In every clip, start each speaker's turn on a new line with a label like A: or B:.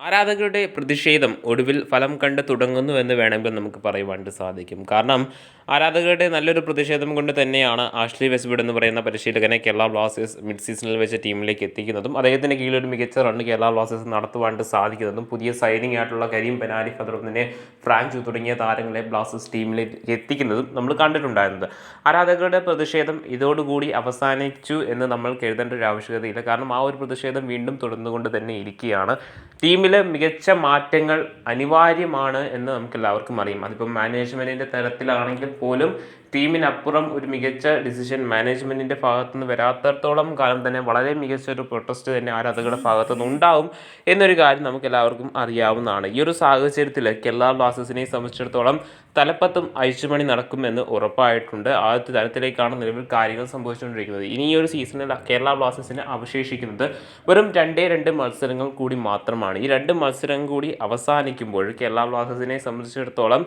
A: ആരാധകരുടെ പ്രതിഷേധം ഒടുവിൽ ഫലം കണ്ട് തുടങ്ങുന്നുവെന്ന് വേണമെങ്കിൽ നമുക്ക് പറയുവാനായിട്ട് സാധിക്കും. കാരണം ആരാധകരുടെ നല്ലൊരു പ്രതിഷേധം കൊണ്ട് തന്നെയാണ് ആഷ്ലി വെസ്റ്റ്വുഡ് എന്ന് പറയുന്ന പരിശീലകനെ കേരള ബ്ലാസ്റ്റേഴ്സ് മിഡ് സീസണിൽ വെച്ച് ടീമിലേക്ക് എത്തിക്കുന്നതും അദ്ദേഹത്തിൻ്റെ കീഴിൽ ഒരു മികച്ച റണ്ണ് കേരള ബ്ലാസ്റ്റേഴ്സ് നടത്തുവാനായിട്ട് സാധിക്കുന്നതും പുതിയ സൈനിങ് ആയിട്ടുള്ള കരീം പെനാരിഫ് അതോടൊപ്പം തന്നെ ഫ്രാങ്ക് തുടങ്ങിയ താരങ്ങളെ ബ്ലാസ്റ്റേഴ്സ് ടീമിലേക്ക് എത്തിക്കുന്നതും നമ്മൾ കണ്ടിട്ടുണ്ടായിരുന്നത്. ആരാധകരുടെ പ്രതിഷേധം ഇതോടുകൂടി അവസാനിച്ചു എന്ന് നമ്മൾ കരുതേണ്ട ഒരു ആവശ്യകതയില്ല. കാരണം ആ ഒരു പ്രതിഷേധം വീണ്ടും തുടർന്നുകൊണ്ട് തന്നെ ഇരിക്കുകയാണ്. ടീമിൽ മികച്ച മാറ്റങ്ങൾ അനിവാര്യമാണ് എന്ന് നമുക്കെല്ലാവർക്കും അറിയാം. അതിപ്പം മാനേജ്മെൻറ്റിൻ്റെ തരത്തിലാണെങ്കിൽ പോലും ടീമിനപ്പുറം ഒരു മികച്ച ഡിസിഷൻ മാനേജ്മെൻറ്റിൻ്റെ ഭാഗത്തുനിന്ന് വരാത്തടത്തോളം കാലം തന്നെ വളരെ മികച്ചൊരു പ്രൊട്ടസ്റ്റ് തന്നെ ആരാധകരുടെ ഭാഗത്തുനിന്ന് ഉണ്ടാവും എന്നൊരു കാര്യം നമുക്കെല്ലാവർക്കും അറിയാവുന്നതാണ്. ഈ ഒരു സാഹചര്യത്തിൽ കേരള ബ്ലാസ്റ്റേഴ്സിനെ സംബന്ധിച്ചിടത്തോളം തലപ്പത്തും അഴിച്ചുപണി നടക്കുമെന്ന് ഉറപ്പായിട്ടുണ്ട്. ആ ഒരു തരത്തിലേക്കാണ് നിലവിൽ കാര്യങ്ങൾ സംഭവിച്ചുകൊണ്ടിരിക്കുന്നത്. ഇനി ഈ ഒരു സീസണിൽ കേരള ബ്ലാസ്റ്റേഴ്സിന് അവശേഷിക്കുന്നത് വെറും 2 മത്സരങ്ങൾ കൂടി മാത്രമാണ്. ഈ 2 മത്സരം കൂടി അവസാനിക്കുമ്പോൾ കേരള ബ്ലാസ്റ്റേഴ്സിനെ സംബന്ധിച്ചിടത്തോളം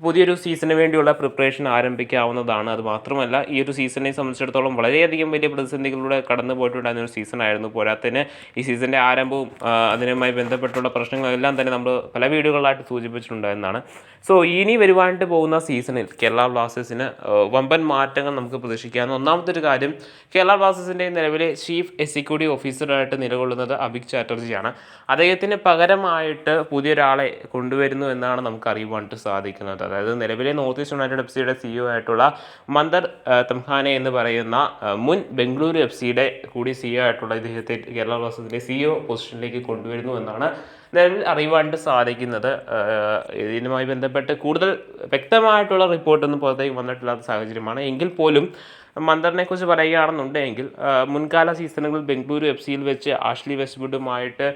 A: പുതിയൊരു സീസണിന് വേണ്ടിയുള്ള പ്രിപ്പറേഷൻ ആരംഭിക്കാവുന്നതാണ്. അതുമാത്രമല്ല ഈ ഒരു സീസണിനെ സംബന്ധിച്ചിടത്തോളം വളരെയധികം വലിയ പ്രതിസന്ധികളിലൂടെ കടന്നു പോയിട്ടുണ്ടായിരുന്ന ഒരു സീസണായിരുന്നു. പോരാത്തതിന് ഈ സീസണിൻ്റെ ആരംഭവും അതിനുമായി ബന്ധപ്പെട്ടുള്ള പ്രശ്നങ്ങളെല്ലാം തന്നെ നമ്മൾ പല വീഡിയോകളായിട്ട് സൂചിപ്പിച്ചിട്ടുണ്ടായിരുന്നതാണ്. സോ ഇനി വരുവാനായിട്ട് പോകുന്ന സീസണിൽ കേരള ബ്ലാസ്റ്റേഴ്സിന് വമ്പൻ മാറ്റങ്ങൾ നമുക്ക് പ്രതീക്ഷിക്കാവുന്ന ഒന്നാമത്തെ ഒരു കാര്യം, കേരള ബ്ലാസ്റ്റേഴ്സിൻ്റെ നിലവിലെ ചീഫ് എക്സിക്യൂട്ടീവ് ഓഫീസറായിട്ട് നിലകൊള്ളുന്നത് അഭിക് ചാറ്റർജിയാണ്. അദ്ദേഹത്തിന് പകരമായിട്ട് പുതിയൊരാളെ കൊണ്ടുവരുന്നു എന്നാണ് നമുക്ക് അറിയുവാനായിട്ട് സാധിക്കുന്നത്. അതായത് നിലവിലെ നോർത്ത് ഈസ്റ്റ് യുണൈറ്റഡ് എഫ് സിയുടെ CEO ആയിട്ടുള്ള മന്ദർ തംഹാനെ എന്ന് പറയുന്ന മുൻ ബംഗളൂരു FC കൂടി CEO ആയിട്ടുള്ള ഇദ്ദേഹത്തെ കേരള ബ്ലാസ്റ്റേഴ്സിൻ്റെ CEO പൊസിഷനിലേക്ക് കൊണ്ടുവരുന്നു എന്നാണ് നിലവിൽ അറിയുവാനായിട്ട് സാധിക്കുന്നത്. ഇതിനുമായി ബന്ധപ്പെട്ട് കൂടുതൽ വ്യക്തമായിട്ടുള്ള റിപ്പോർട്ടൊന്നും പുറത്തേക്ക് വന്നിട്ടില്ലാത്ത സാഹചര്യമാണ്. എങ്കിൽ പോലും മന്ദറിനെ കുറിച്ച് പറയുകയാണെന്നുണ്ടെങ്കിൽ മുൻകാല സീസണുകളിൽ ബംഗളൂരു FC വെച്ച് ആഷ്ലി വെസ്റ്റ്വുഡുമായിട്ട്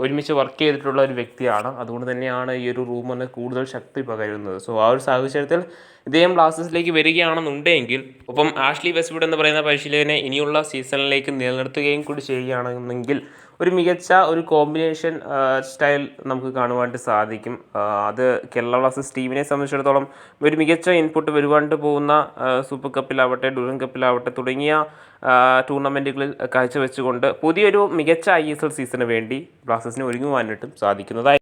A: ഒരുമിച്ച് വർക്ക് ചെയ്തിട്ടുള്ള ഒരു വ്യക്തിയാണ്. അതുകൊണ്ട് തന്നെയാണ് ഈ ഒരു റൂമറിന് കൂടുതൽ ശക്തി പകരുന്നത്. സോ ആ ഒരു സാഹചര്യത്തിൽ ഇദ്ദേഹം ബ്ലാസ്റ്റേഴ്സിലേക്ക് വരികയാണെന്നുണ്ടെങ്കിൽ ഒപ്പം ആഷ്ലി വെസ്റ്റ്വുഡ് എന്ന് പറയുന്ന പരിശീലകനെ ഇനിയുള്ള സീസണിലേക്ക് നിലനിർത്തുകയും കൂടി ചെയ്യുകയാണെന്നെങ്കിൽ ഒരു മികച്ച ഒരു കോമ്പിനേഷൻ സ്റ്റൈൽ നമുക്ക് കാണുവാനായിട്ട് സാധിക്കും. അത് കേരള ബ്ലാസ്റ്റേഴ്സ് ടീമിനെ സംബന്ധിച്ചിടത്തോളം ഒരു മികച്ച ഇൻപുട്ട് വരുവാനായിട്ട് പോകുന്ന സൂപ്പർ കപ്പിലാവട്ടെ ഡ്യൂറൻ കപ്പിലാവട്ടെ തുടങ്ങിയ ടൂർണമെൻറ്റുകളിൽ കാഴ്ചവെച്ചുകൊണ്ട് പുതിയൊരു മികച്ച ISL സീസണിന് വേണ്ടി ബ്ലാസ്റ്റേഴ്സിന് ഒരുങ്ങുവാനായിട്ടും സാധിക്കുന്നതായി.